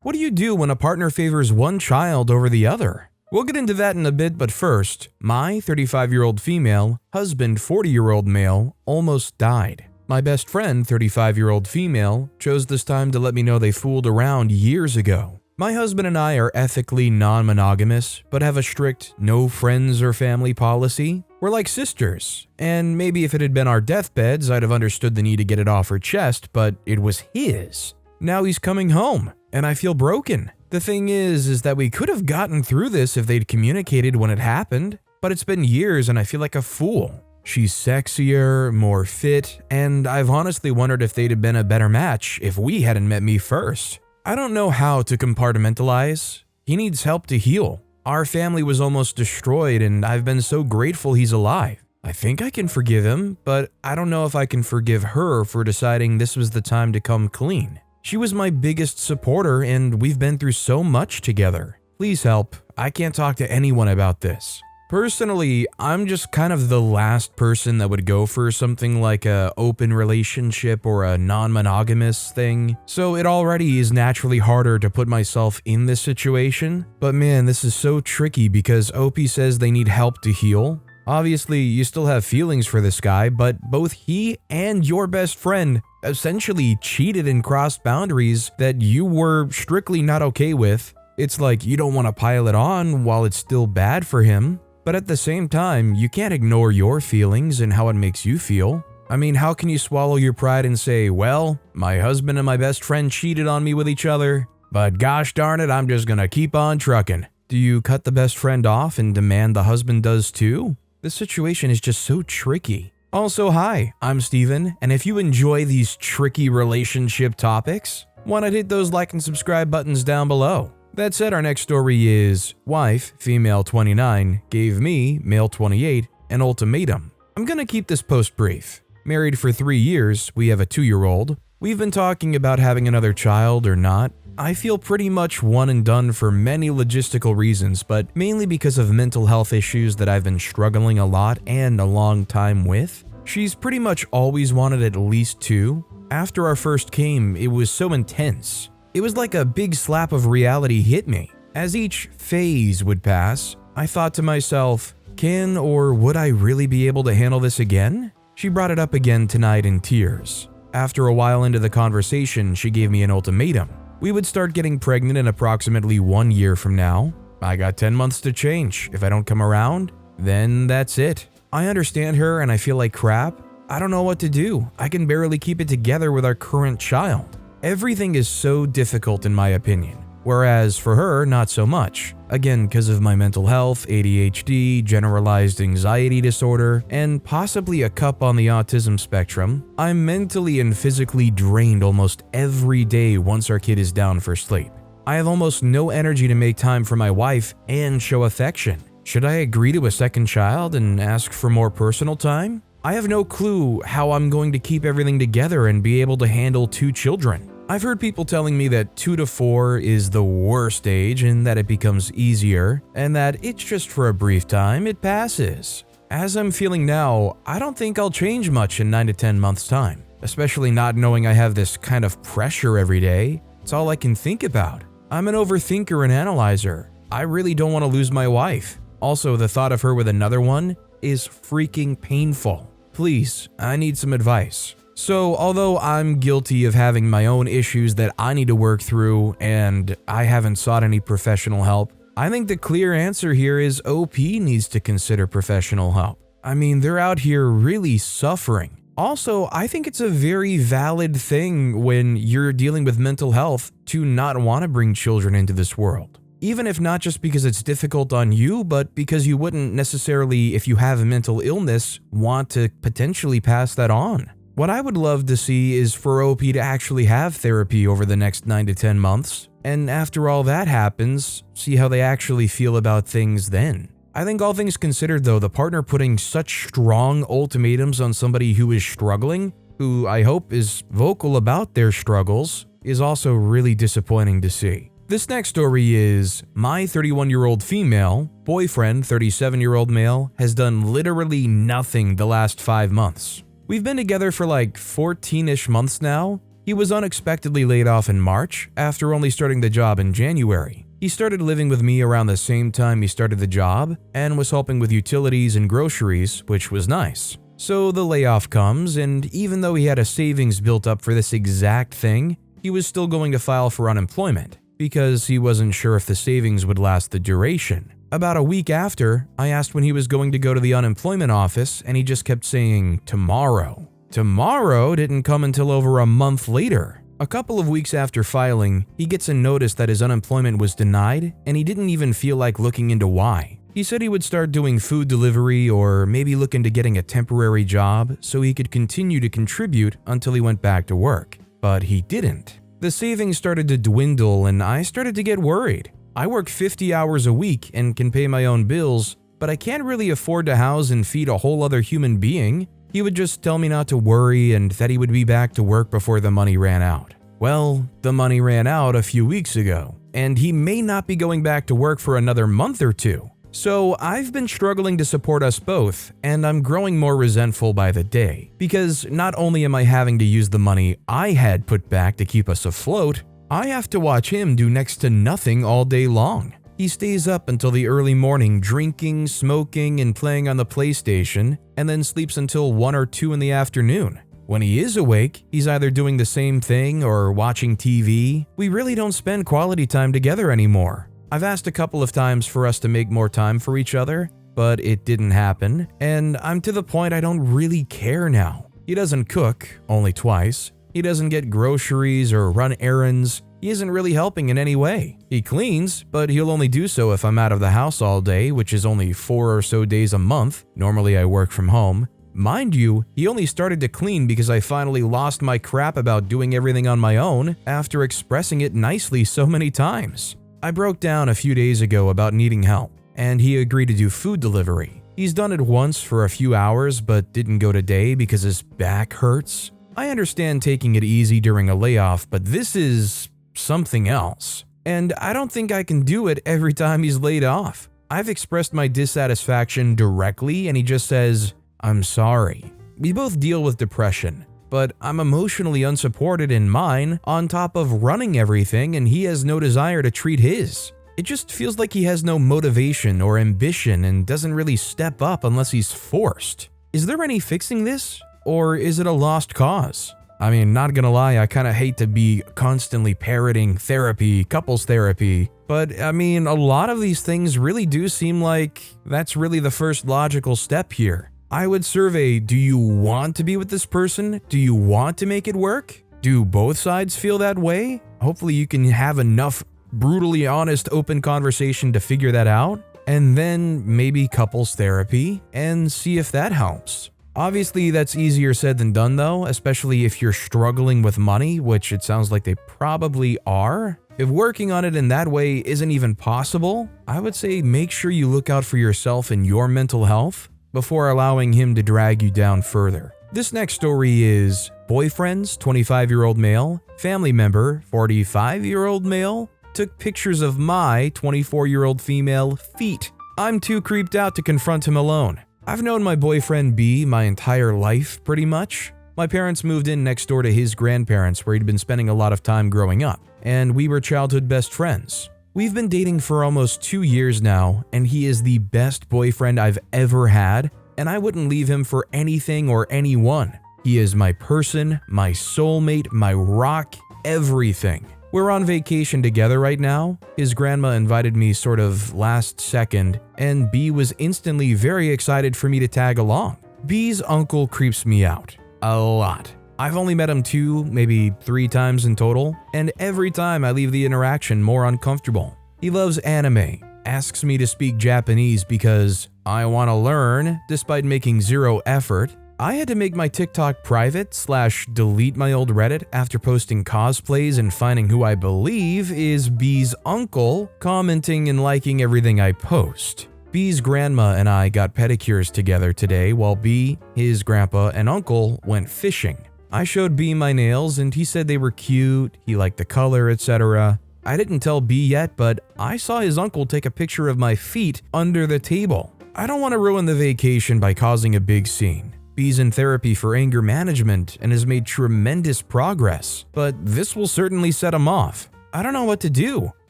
What do you do when a partner favors one child over the other? We'll get into that in a bit, but first, my 35-year-old female, husband 40-year-old male, almost died. My best friend, 35-year-old female, chose this time to let me know they fooled around years ago. My husband and I are ethically non-monogamous, but have a strict no friends or family policy. We're like sisters, and maybe if it had been our deathbeds, I'd have understood the need to get it off her chest, but it was his. Now he's coming home, and I feel broken. The thing is that we could have gotten through this if they'd communicated when it happened, but it's been years and I feel like a fool. She's sexier, more fit, and I've honestly wondered if they'd have been a better match if we hadn't met me first. I don't know how to compartmentalize. He needs help to heal. Our family was almost destroyed and I've been so grateful he's alive. I think I can forgive him, but I don't know if I can forgive her for deciding this was the time to come clean. She was my biggest supporter and we've been through so much together. Please help. I can't talk to anyone about this. Personally, I'm just kind of the last person that would go for something like a open relationship or a non-monogamous thing, so it already is naturally harder to put myself in this situation. But man, this is so tricky because OP says they need help to heal. Obviously, you still have feelings for this guy, but both he and your best friend essentially cheated and crossed boundaries that you were strictly not okay with. It's like you don't want to pile it on while it's still bad for him. But at the same time, you can't ignore your feelings and how it makes you feel. I mean, how can you swallow your pride and say, well, my husband and my best friend cheated on me with each other, but gosh darn it, I'm just gonna keep on trucking. Do you cut the best friend off and demand the husband does too? This situation is just so tricky. Also, hi, I'm Steven, and if you enjoy these tricky relationship topics, why not hit those like and subscribe buttons down below? That said, our next story is, wife, female 29, gave me, male 28, an ultimatum. I'm gonna keep this post brief. Married for 3 years, we have a 2-year-old. We've been talking about having another child or not. I feel pretty much one and done for many logistical reasons, but mainly because of mental health issues that I've been struggling a lot and a long time with. She's pretty much always wanted at least 2. After our first came, it was so intense. It was like a big slap of reality hit me. As each phase would pass, I thought to myself, can or would I really be able to handle this again? She brought it up again tonight in tears. After a while into the conversation, she gave me an ultimatum. We would start getting pregnant in approximately 1 year from now. I got 10 months to change. If I don't come around, then that's it. I understand her and I feel like crap. I don't know what to do. I can barely keep it together with our current child. Everything is so difficult in my opinion, whereas for her, not so much. Again, because of my mental health, ADHD, generalized anxiety disorder, and possibly a cup on the autism spectrum, I'm mentally and physically drained almost every day once our kid is down for sleep. I have almost no energy to make time for my wife and show affection. Should I agree to a second child and ask for more personal time? I have no clue how I'm going to keep everything together and be able to handle 2 children. I've heard people telling me that 2 to 4 is the worst age and that it becomes easier, and that it's just for a brief time, it passes. As I'm feeling now, I don't think I'll change much in 9 to 10 months' time, especially not knowing I have this kind of pressure every day. It's all I can think about. I'm an overthinker and analyzer. I really don't want to lose my wife. Also, the thought of her with another one is freaking painful. Please, I need some advice. So, although I'm guilty of having my own issues that I need to work through and I haven't sought any professional help, I think the clear answer here is OP needs to consider professional help. I mean, they're out here really suffering. Also, I think it's a very valid thing when you're dealing with mental health to not want to bring children into this world. Even if not just because it's difficult on you, but because you wouldn't necessarily, if you have a mental illness, want to potentially pass that on. What I would love to see is for OP to actually have therapy over the next 9 to 10 months, and after all that happens, see how they actually feel about things then. I think all things considered though, the partner putting such strong ultimatums on somebody who is struggling, who I hope is vocal about their struggles, is also really disappointing to see. This next story is, my 31-year-old female, boyfriend, 37-year-old male, has done literally nothing the last 5 months. We've been together for like 14-ish months now, He was unexpectedly laid off in March after only starting the job in January. He started living with me around the same time he started the job and was helping with utilities and groceries, which was nice. So the layoff comes, and even though he had a savings built up for this exact thing, he was still going to file for unemployment because he wasn't sure if the savings would last the duration. About a week after, I asked when he was going to go to the unemployment office, and he just kept saying, tomorrow. Tomorrow didn't come until over a month later. A couple of weeks after filing, he gets a notice that his unemployment was denied, and he didn't even feel like looking into why. He said he would start doing food delivery or maybe look into getting a temporary job so he could continue to contribute until he went back to work. But he didn't. The savings started to dwindle, and I started to get worried. I work 50 hours a week and can pay my own bills, but I can't really afford to house and feed a whole other human being. He would just tell me not to worry and that he would be back to work before the money ran out. Well, the money ran out a few weeks ago, and he may not be going back to work for another month or two. So I've been struggling to support us both, and I'm growing more resentful by the day, because not only am I having to use the money I had put back to keep us afloat, I have to watch him do next to nothing all day long. He stays up until the early morning drinking, smoking, and playing on the PlayStation, and then sleeps until 1 or 2 in the afternoon. When he is awake, he's either doing the same thing or watching TV. We really don't spend quality time together anymore. I've asked a couple of times for us to make more time for each other, but it didn't happen, and I'm to the point I don't really care now. He doesn't cook, only twice. He doesn't get groceries or run errands. He isn't really helping in any way. He cleans, but he'll only do so if I'm out of the house all day, which is only 4 or so days a month. Normally I work from home. Mind you, he only started to clean because I finally lost my crap about doing everything on my own after expressing it nicely so many times. I broke down a few days ago about needing help, and he agreed to do food delivery. He's done it once for a few hours but didn't go today because his back hurts. I understand taking it easy during a layoff, but this is something else. And I don't think I can do it every time he's laid off. I've expressed my dissatisfaction directly, and he just says, I'm sorry. We both deal with depression, but I'm emotionally unsupported in mine on top of running everything, and he has no desire to treat his. It just feels like he has no motivation or ambition and doesn't really step up unless he's forced. Is there any fixing this? Or is it a lost cause? I mean, not gonna lie, I kinda hate to be constantly parroting therapy, couples therapy, but I mean, a lot of these things really do seem like that's really the first logical step here. I would survey, do you want to be with this person? Do you want to make it work? Do both sides feel that way? Hopefully you can have enough brutally honest, open conversation to figure that out, and then maybe couples therapy and see if that helps. Obviously, that's easier said than done though, especially if you're struggling with money, which it sounds like they probably are. If working on it in that way isn't even possible, I would say make sure you look out for yourself and your mental health before allowing him to drag you down further. This next story is boyfriend's 25-year-old male, family member 45-year-old male, took pictures of my 24-year-old female feet. I'm too creeped out to confront him alone. I've known my boyfriend B my entire life, pretty much. My parents moved in next door to his grandparents where he'd been spending a lot of time growing up, and we were childhood best friends. We've been dating for almost 2 years now, and he is the best boyfriend I've ever had, and I wouldn't leave him for anything or anyone. He is my person, my soulmate, my rock, everything. We're on vacation together right now. His grandma invited me sort of last second, and B was instantly very excited for me to tag along. B's uncle creeps me out a lot. I've only met him 2, maybe 3 times in total, and every time I leave the interaction more uncomfortable. He loves anime, asks me to speak Japanese because I want to learn despite making 0 effort. I had to make my TikTok private/delete my old Reddit after posting cosplays and finding who I believe is B's uncle commenting and liking everything I post. B's grandma and I got pedicures together today while B, his grandpa, and uncle went fishing. I showed B my nails and he said they were cute, he liked the color, etc. I didn't tell B yet, but I saw his uncle take a picture of my feet under the table. I don't want to ruin the vacation by causing a big scene, B's in therapy for anger management and has made tremendous progress, but this will certainly set him off. I don't know what to do.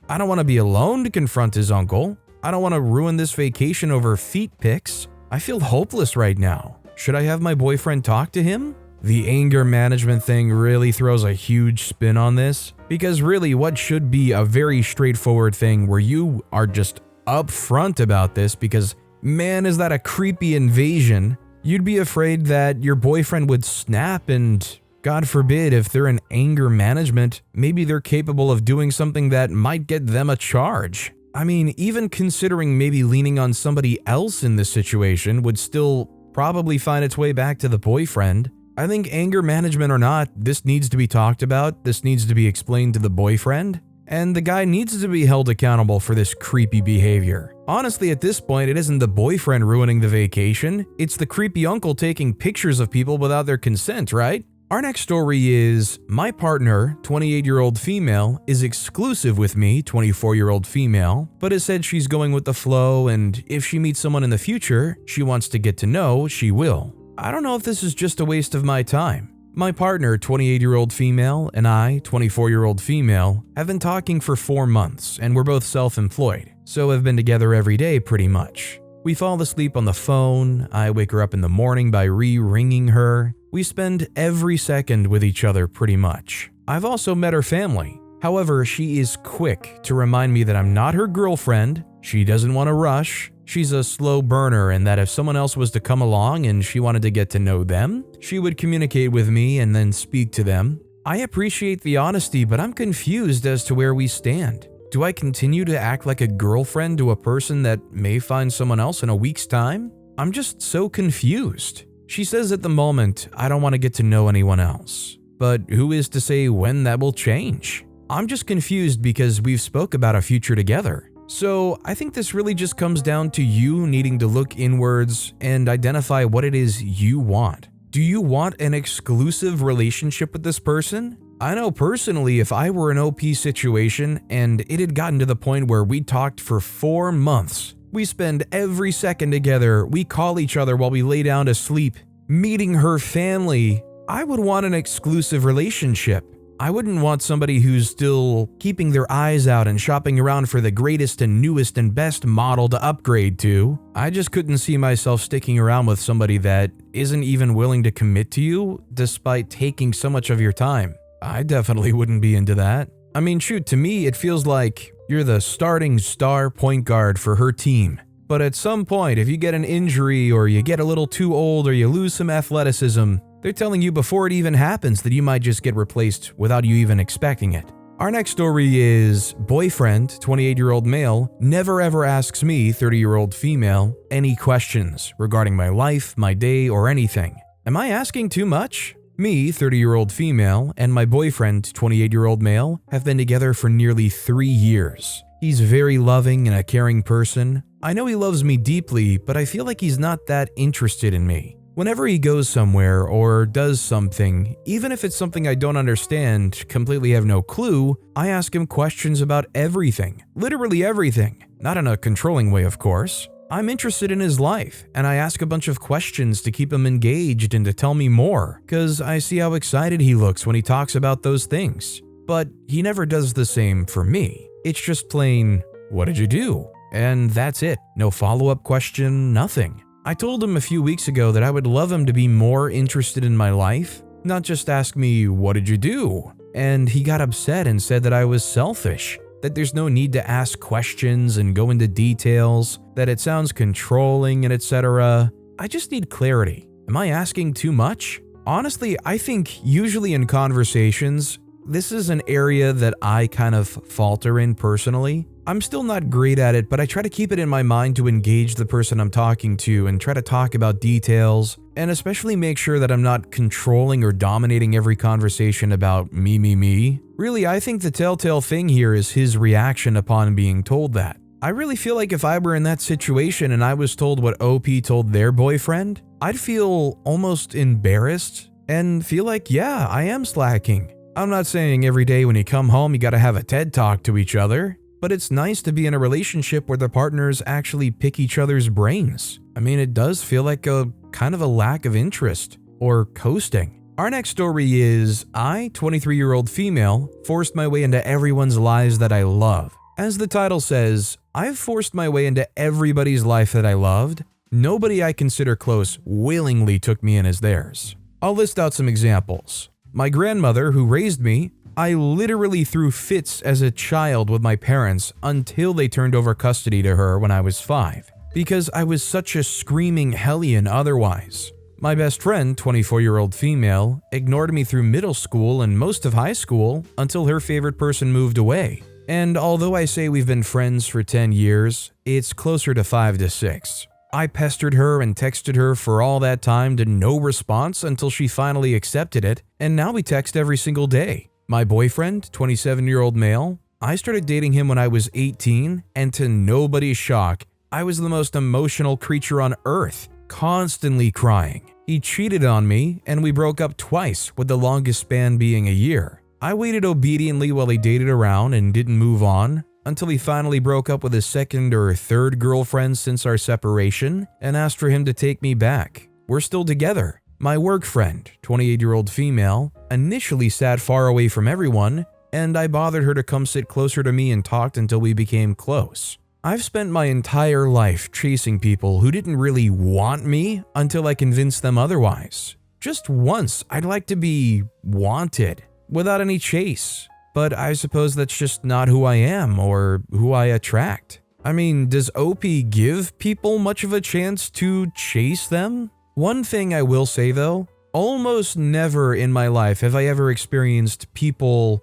I don't want to be alone to confront his uncle. I don't want to ruin this vacation over feet pics. I feel hopeless right now. Should I have my boyfriend talk to him? The anger management thing really throws a huge spin on this, because really what should be a very straightforward thing where you are just upfront about this, because man, is that a creepy invasion. You'd be afraid that your boyfriend would snap and, God forbid, if they're in anger management, maybe they're capable of doing something that might get them a charge. I mean, even considering maybe leaning on somebody else in this situation would still probably find its way back to the boyfriend. I think anger management or not, this needs to be talked about, this needs to be explained to the boyfriend, and the guy needs to be held accountable for this creepy behavior. Honestly, at this point, it isn't the boyfriend ruining the vacation, it's the creepy uncle taking pictures of people without their consent, right? Our next story is, my partner, 28-year-old female, is exclusive with me, 24-year-old female, but has said she's going with the flow and if she meets someone in the future she wants to get to know, she will. I don't know if this is just a waste of my time. My partner, 28-year-old female, and I, 24-year-old female, have been talking for 4 months and we're both self-employed, so have been together every day pretty much. We fall asleep on the phone, I wake her up in the morning by re-ringing her. We spend every second with each other pretty much. I've also met her family. However, she is quick to remind me that I'm not her girlfriend, she doesn't want to rush, she's a slow burner and that if someone else was to come along and she wanted to get to know them, she would communicate with me and then speak to them. I appreciate the honesty, but I'm confused as to where we stand. Do I continue to act like a girlfriend to a person that may find someone else in a week's time? I'm just so confused. She says at the moment, I don't want to get to know anyone else. But who is to say when that will change? I'm just confused because we've spoke about a future together. So I think this really just comes down to you needing to look inwards and identify what it is you want. Do you want an exclusive relationship with this person? I know personally, if I were in an OP situation and it had gotten to the point where we talked for 4 months, we spend every second together, we call each other while we lay down to sleep, meeting her family, I would want an exclusive relationship. I wouldn't want somebody who's still keeping their eyes out and shopping around for the greatest and newest and best model to upgrade to. I just couldn't see myself sticking around with somebody that isn't even willing to commit to you despite taking so much of your time. I definitely wouldn't be into that. I mean, shoot, to me, it feels like you're the starting star point guard for her team. But at some point, if you get an injury or you get a little too old or you lose some athleticism, they're telling you before it even happens that you might just get replaced without you even expecting it. Our next story is, boyfriend, 28-year-old male, never ever asks me, 30-year-old female, any questions regarding my life, my day, or anything. Am I asking too much? Me, 30-year-old female, and my boyfriend, 28-year-old male, have been together for nearly 3 years. He's very loving and a caring person. I know he loves me deeply, but I feel like he's not that interested in me. Whenever he goes somewhere or does something, even if it's something I don't understand, completely have no clue, I ask him questions about everything. Literally everything. Not in a controlling way, of course. I'm interested in his life, and I ask a bunch of questions to keep him engaged and to tell me more, cause I see how excited he looks when he talks about those things. But he never does the same for me. It's just plain, what did you do? And that's it. No follow-up question, nothing. I told him a few weeks ago that I would love him to be more interested in my life, not just ask me, what did you do? And he got upset and said that I was selfish, that there's no need to ask questions and go into details, that it sounds controlling and etc. I just need clarity. Am I asking too much? Honestly, I think usually in conversations, this is an area that I kind of falter in personally. I'm still not great at it, but I try to keep it in my mind to engage the person I'm talking to and try to talk about details, and especially make sure that I'm not controlling or dominating every conversation about me. Really, I think the telltale thing here is his reaction upon being told that. I really feel like if I were in that situation and I was told what OP told their boyfriend, I'd feel almost embarrassed and feel like, yeah, I am slacking. I'm not saying every day when you come home you gotta have a TED talk to each other, but it's nice to be in a relationship where the partners actually pick each other's brains. I mean, it does feel like a kind of a lack of interest or coasting. Our next story is, I, 23-year-old female, forced my way into everyone's lives that I love. As the title says, I've forced my way into everybody's life that I loved. Nobody I consider close willingly took me in as theirs. I'll list out some examples. My grandmother, who raised me, I literally threw fits as a child with my parents until they turned over custody to her when I was 5, because I was such a screaming hellion otherwise. My best friend, 24-year-old female, ignored me through middle school and most of high school until her favorite person moved away. And although I say we've been friends for 10 years, it's closer to 5 to 6. I pestered her and texted her for all that time to no response until she finally accepted it, and now we text every single day. My boyfriend, 27-year-old male, I started dating him when I was 18, and to nobody's shock, I was the most emotional creature on earth, constantly crying. He cheated on me, and we broke up twice, with the longest span being a year. I waited obediently while he dated around and didn't move on, until he finally broke up with his second or third girlfriend since our separation and asked for him to take me back. We're still together. My work friend, 28-year-old female, initially sat far away from everyone, and I bothered her to come sit closer to me and talked until we became close. I've spent my entire life chasing people who didn't really want me until I convinced them otherwise. Just once, I'd like to be wanted, without any chase. But I suppose that's just not who I am or who I attract. I mean, does OP give people much of a chance to chase them? One thing I will say though, almost never in my life have I ever experienced people,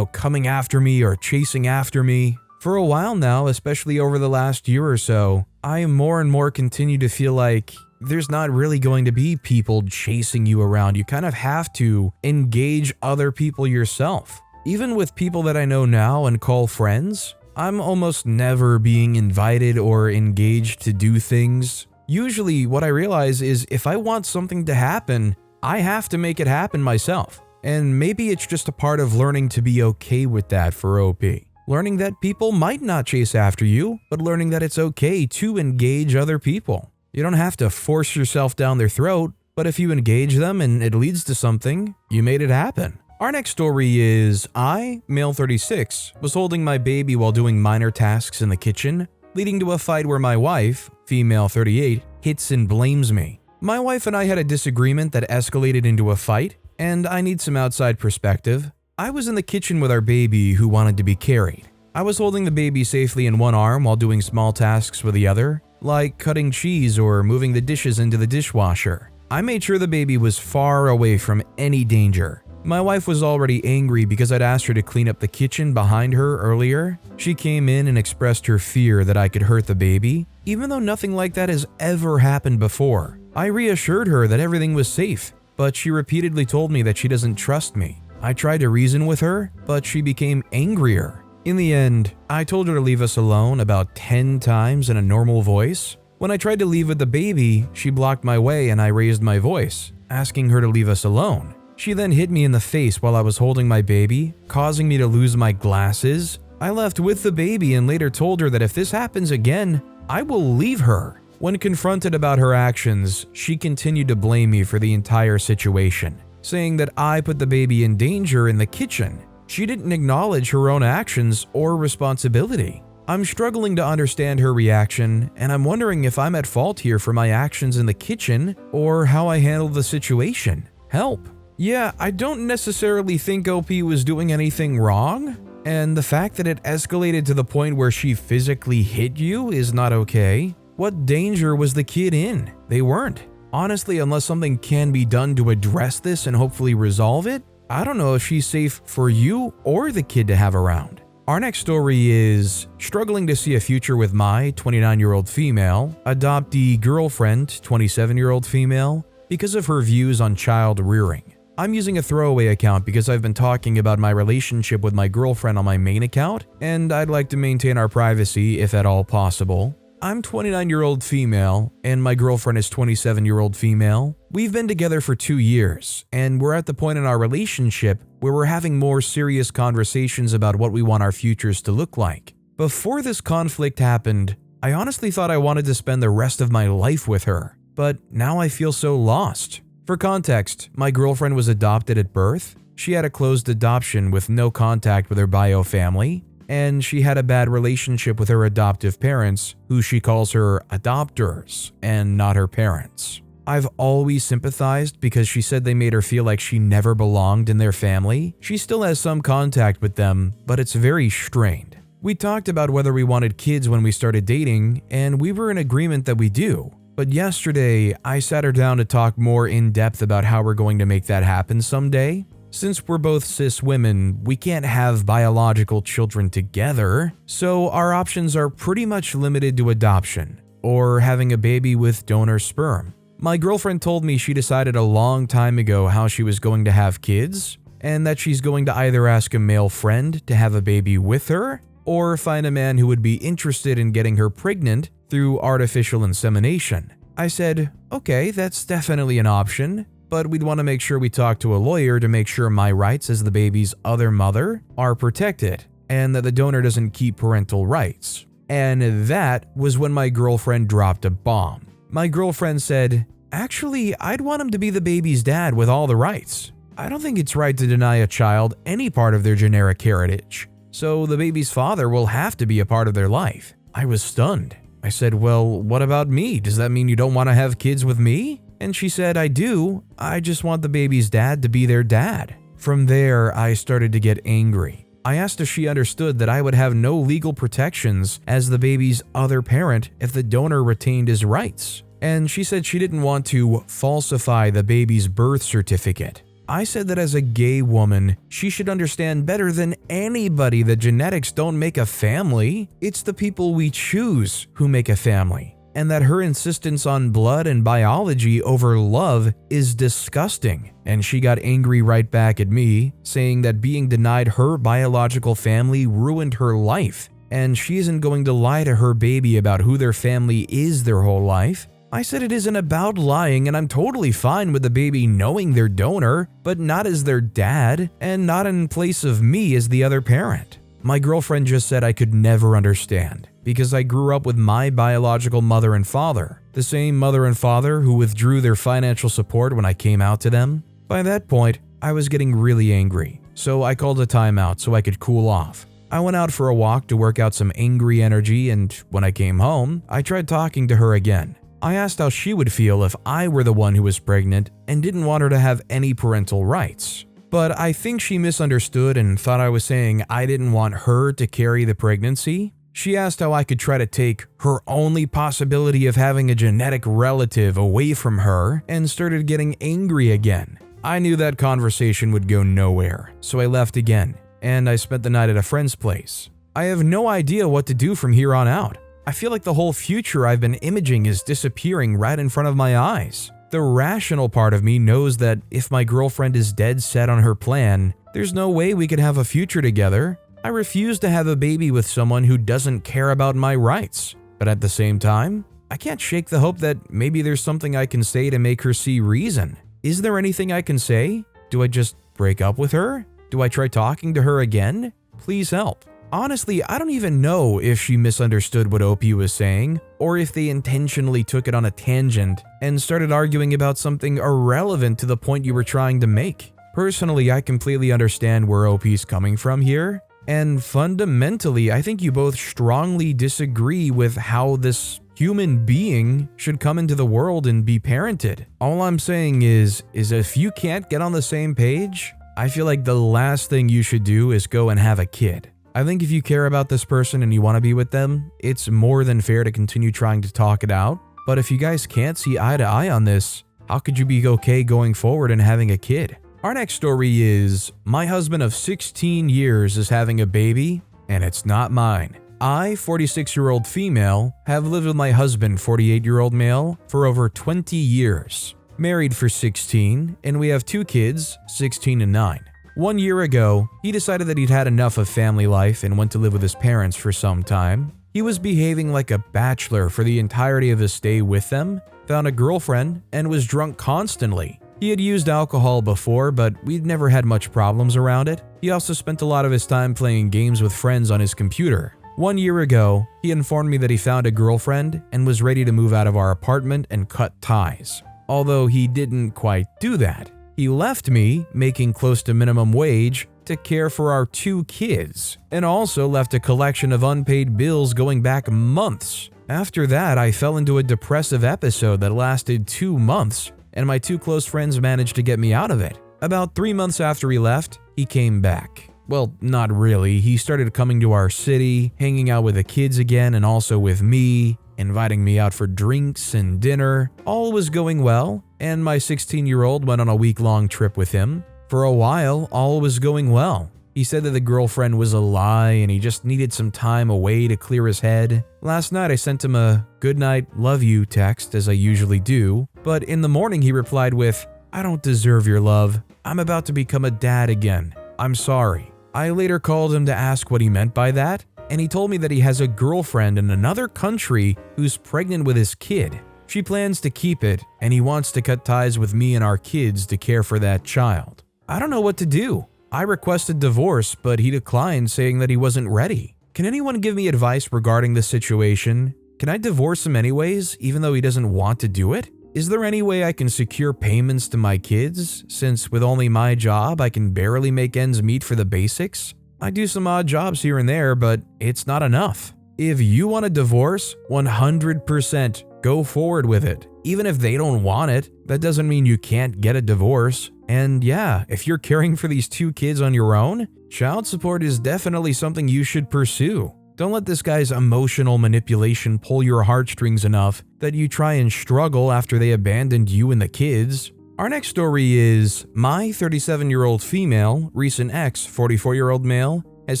coming after me or chasing after me. For a while now, especially over the last year or so, I more and more continue to feel like there's not really going to be people chasing you around. You kind of have to engage other people yourself. Even with people that I know now and call friends, I'm almost never being invited or engaged to do things. Usually what I realize is if I want something to happen, I have to make it happen myself. And maybe it's just a part of learning to be okay with that for OP. Learning that people might not chase after you, but learning that it's okay to engage other people. You don't have to force yourself down their throat, but if you engage them and it leads to something, you made it happen. Our next story is, I, male 36, was holding my baby while doing minor tasks in the kitchen, leading to a fight where my wife, female 38, hits and blames me. My wife and I had a disagreement that escalated into a fight, and I need some outside perspective. I was in the kitchen with our baby who wanted to be carried. I was holding the baby safely in one arm while doing small tasks with the other, like cutting cheese or moving the dishes into the dishwasher. I made sure the baby was far away from any danger. My wife was already angry because I'd asked her to clean up the kitchen behind her earlier. She came in and expressed her fear that I could hurt the baby, even though nothing like that has ever happened before. I reassured her that everything was safe, but she repeatedly told me that she doesn't trust me. I tried to reason with her, but she became angrier. In the end, I told her to leave us alone about 10 times in a normal voice. When I tried to leave with the baby, she blocked my way and I raised my voice, asking her to leave us alone. She then hit me in the face while I was holding my baby, causing me to lose my glasses. I left with the baby and later told her that if this happens again, I will leave her. When confronted about her actions, she continued to blame me for the entire situation, saying that I put the baby in danger in the kitchen. She didn't acknowledge her own actions or responsibility. I'm struggling to understand her reaction, and I'm wondering if I'm at fault here for my actions in the kitchen or how I handled the situation. Help. Yeah, I don't necessarily think OP was doing anything wrong, and the fact that it escalated to the point where she physically hit you is not okay. What danger was the kid in? They weren't. Honestly, unless something can be done to address this and hopefully resolve it, I don't know if she's safe for you or the kid to have around. Our next story is, struggling to see a future with my 29-year-old female, adoptee girlfriend, 27-year-old female, because of her views on child rearing. I'm using a throwaway account because I've been talking about my relationship with my girlfriend on my main account, and I'd like to maintain our privacy if at all possible. I'm 29-year-old female, and my girlfriend is 27-year-old female. We've been together for 2 years, and we're at the point in our relationship where we're having more serious conversations about what we want our futures to look like. Before this conflict happened, I honestly thought I wanted to spend the rest of my life with her. but now I feel so lost. For context, my girlfriend was adopted at birth. She had a closed adoption with no contact with her bio family, and she had a bad relationship with her adoptive parents, who she calls her adopters and not her parents. I've always sympathized because she said they made her feel like she never belonged in their family. She still has some contact with them, but it's very strained. We talked about whether we wanted kids when we started dating, and we were in agreement that we do. But yesterday, I sat her down to talk more in depth about how we're going to make that happen someday. Since we're both cis women, we can't have biological children together, so our options are pretty much limited to adoption, or having a baby with donor sperm. My girlfriend told me she decided a long time ago how she was going to have kids, and that she's going to either ask a male friend to have a baby with her, or find a man who would be interested in getting her pregnant through artificial insemination. I said, okay, that's definitely an option, but we'd want to make sure we talk to a lawyer to make sure my rights as the baby's other mother are protected, and that the donor doesn't keep parental rights. And that was when my girlfriend dropped a bomb. My girlfriend said, actually, I'd want him to be the baby's dad with all the rights. I don't think it's right to deny a child any part of their generic heritage, so the baby's father will have to be a part of their life. I was stunned. I said, well, what about me? Does that mean you don't want to have kids with me? And she said, I do. I just want the baby's dad to be their dad. From there, I started to get angry. I asked if she understood that I would have no legal protections as the baby's other parent if the donor retained his rights. And she said she didn't want to falsify the baby's birth certificate. I said that as a gay woman, she should understand better than anybody that genetics don't make a family. It's the people we choose who make a family. And that her insistence on blood and biology over love is disgusting. And she got angry right back at me, saying that being denied her biological family ruined her life, and she isn't going to lie to her baby about who their family is their whole life. I said it isn't about lying, and I'm totally fine with the baby knowing their donor, but not as their dad, and not in place of me as the other parent. My girlfriend just said I could never understand, because I grew up with my biological mother and father, the same mother and father who withdrew their financial support when I came out to them. By that point, I was getting really angry, so I called a timeout so I could cool off. I went out for a walk to work out some angry energy, and when I came home, I tried talking to her again. I asked how she would feel if I were the one who was pregnant and didn't want her to have any parental rights. But I think she misunderstood and thought I was saying I didn't want her to carry the pregnancy. She asked how I could try to take her only possibility of having a genetic relative away from her and started getting angry again. I knew that conversation would go nowhere, so I left again, and I spent the night at a friend's place. I have no idea what to do from here on out. I feel like the whole future I've been imaging is disappearing right in front of my eyes. The rational part of me knows that if my girlfriend is dead set on her plan, there's no way we could have a future together. I refuse to have a baby with someone who doesn't care about my rights. But at the same time, I can't shake the hope that maybe there's something I can say to make her see reason. Is there anything I can say? Do I just break up with her? Do I try talking to her again? Please help. Honestly, I don't even know if she misunderstood what OP was saying, or if they intentionally took it on a tangent and started arguing about something irrelevant to the point you were trying to make. Personally, I completely understand where OP's coming from here, and fundamentally, I think you both strongly disagree with how this human being should come into the world and be parented. All I'm saying is if you can't get on the same page, I feel like the last thing you should do is go and have a kid. I think if you care about this person and you want to be with them, it's more than fair to continue trying to talk it out. But if you guys can't see eye to eye on this, how could you be okay going forward and having a kid? Our next story is, my husband of 16 years is having a baby, and it's not mine. I, 46-year-old female, have lived with my husband, 48-year-old male, for over 20 years. Married for 16, and we have 2 kids, 16 and 9. 1 year ago, he decided that he'd had enough of family life and went to live with his parents for some time. He was behaving like a bachelor for the entirety of his stay with them, found a girlfriend, and was drunk constantly. He had used alcohol before, but we'd never had much problems around it. He also spent a lot of his time playing games with friends on his computer. 1 year ago, he informed me that he found a girlfriend and was ready to move out of our apartment and cut ties. Although he didn't quite do that. He left me, making close to minimum wage, to care for our 2 kids, and also left a collection of unpaid bills going back months. After that, I fell into a depressive episode that lasted 2 months, and my 2 close friends managed to get me out of it. About 3 months after he left, he came back. Well, not really. He started coming to our city, hanging out with the kids again and also with me, inviting me out for drinks and dinner. All was going well, and my 16-year-old went on a week-long trip with him. For a while, all was going well. He said that the girlfriend was a lie and he just needed some time away to clear his head. Last night I sent him a "good night, love you" text as I usually do, but in the morning he replied with, "I don't deserve your love. I'm about to become a dad again. I'm sorry." I later called him to ask what he meant by that, and he told me that he has a girlfriend in another country who's pregnant with his kid. She plans to keep it, and he wants to cut ties with me and our kids to care for that child. I don't know what to do. I requested divorce, but he declined, saying that he wasn't ready. Can anyone give me advice regarding this situation? Can I divorce him anyways, even though he doesn't want to do it? Is there any way I can secure payments to my kids, since with only my job, I can barely make ends meet for the basics? I do some odd jobs here and there, but it's not enough. If you want a divorce, 100% go forward with it. Even if they don't want it, that doesn't mean you can't get a divorce. And yeah, if you're caring for these 2 kids on your own, child support is definitely something you should pursue. Don't let this guy's emotional manipulation pull your heartstrings enough that you try and struggle after they abandoned you and the kids. Our next story is, my 37-year-old female, recent ex, 44-year-old male, has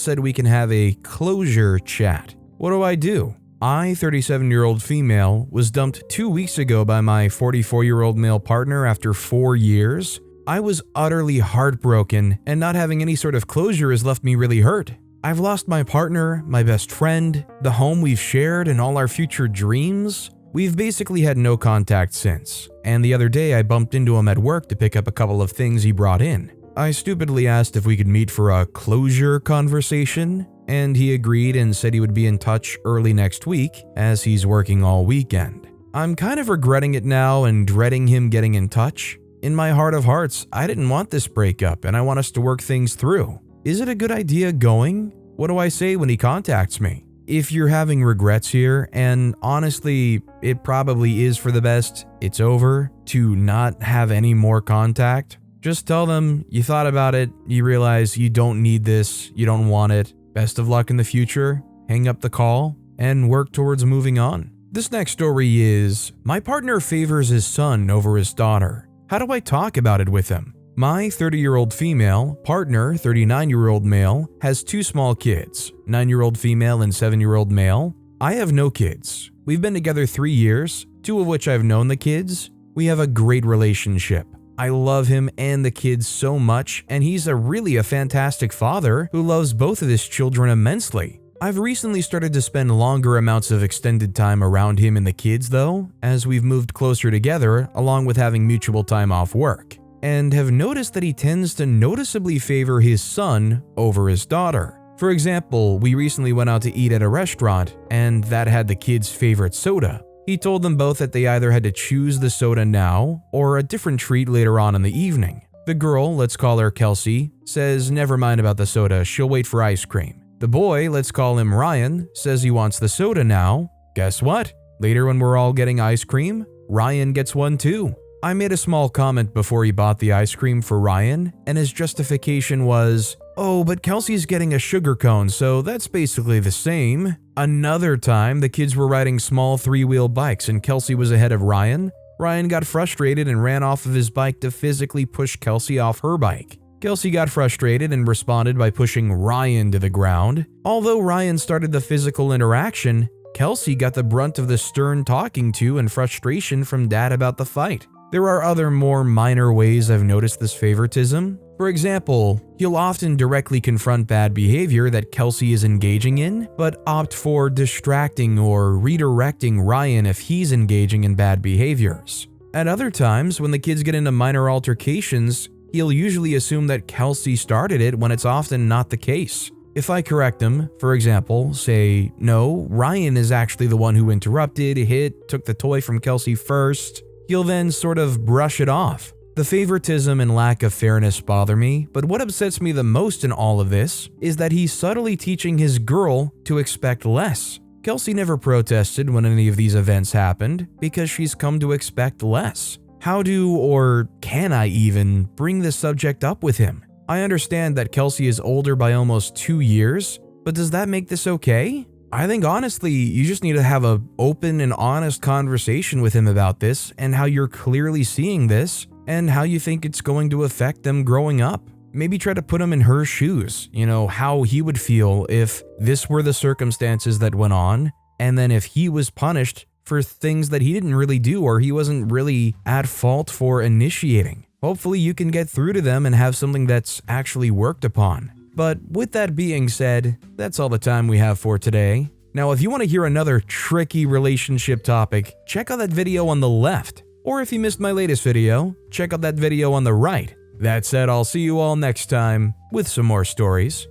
said we can have a closure chat. What do I do? I, 37-year-old female, was dumped 2 weeks ago by my 44-year-old male partner after 4 years. I was utterly heartbroken, and not having any sort of closure has left me really hurt. I've lost my partner, my best friend, the home we've shared, and all our future dreams. We've basically had no contact since, and the other day I bumped into him at work to pick up a couple of things he brought in. I stupidly asked if we could meet for a closure conversation, and he agreed and said he would be in touch early next week as he's working all weekend. I'm kind of regretting it now and dreading him getting in touch. In my heart of hearts, I didn't want this breakup and I want us to work things through. Is it a good idea going? What do I say when he contacts me? If you're having regrets here, and honestly, it probably is for the best, it's over, to not have any more contact, just tell them you thought about it, you realize you don't need this, you don't want it, best of luck in the future, hang up the call, and work towards moving on. This next story is, my partner favors his son over his daughter. How do I talk about it with him? My 30-year-old female partner, 39-year-old male, has 2 small kids, 9-year-old female and 7-year-old male. I have no kids. We've been together 3 years, 2 of which I've known the kids. We have a great relationship. I love him and the kids so much, and he's really a fantastic father who loves both of his children immensely. I've recently started to spend longer amounts of extended time around him and the kids though, as we've moved closer together along with having mutual time off work, and have noticed that he tends to noticeably favor his son over his daughter. For example, we recently went out to eat at a restaurant, and that had the kids' favorite soda. He told them both that they either had to choose the soda now or a different treat later on in the evening. The girl, let's call her Kelsey, says never mind about the soda, she'll wait for ice cream. The boy, let's call him Ryan, says he wants the soda now. Guess what? Later when we're all getting ice cream, Ryan gets one too. I made a small comment before he bought the ice cream for Ryan, and his justification was, "Oh, but Kelsey's getting a sugar cone, so that's basically the same." Another time, the kids were riding small 3-wheel bikes and Kelsey was ahead of Ryan. Ryan got frustrated and ran off of his bike to physically push Kelsey off her bike. Kelsey got frustrated and responded by pushing Ryan to the ground. Although Ryan started the physical interaction, Kelsey got the brunt of the stern talking to and frustration from Dad about the fight. There are other more minor ways I've noticed this favoritism. For example, he'll often directly confront bad behavior that Kelsey is engaging in, but opt for distracting or redirecting Ryan if he's engaging in bad behaviors. At other times, when the kids get into minor altercations, he'll usually assume that Kelsey started it when it's often not the case. If I correct him, for example, say, no, Ryan is actually the one who interrupted, hit, took the toy from Kelsey first, he'll then sort of brush it off. The favoritism and lack of fairness bother me, but what upsets me the most in all of this is that he's subtly teaching his girl to expect less. Kelsey never protested when any of these events happened because she's come to expect less. How do, or can I even, bring this subject up with him? I understand that Kelsey is older by almost 2 years, but does that make this okay? I think honestly, you just need to have an open and honest conversation with him about this and how you're clearly seeing this and how you think it's going to affect them growing up. Maybe try to put him in her shoes, how he would feel if this were the circumstances that went on, and then if he was punished for things that he didn't really do or he wasn't really at fault for initiating. Hopefully you can get through to them and have something that's actually worked upon. But with that being said, that's all the time we have for today. Now, if you want to hear another tricky relationship topic, check out that video on the left. Or if you missed my latest video, check out that video on the right. That said, I'll see you all next time with some more stories.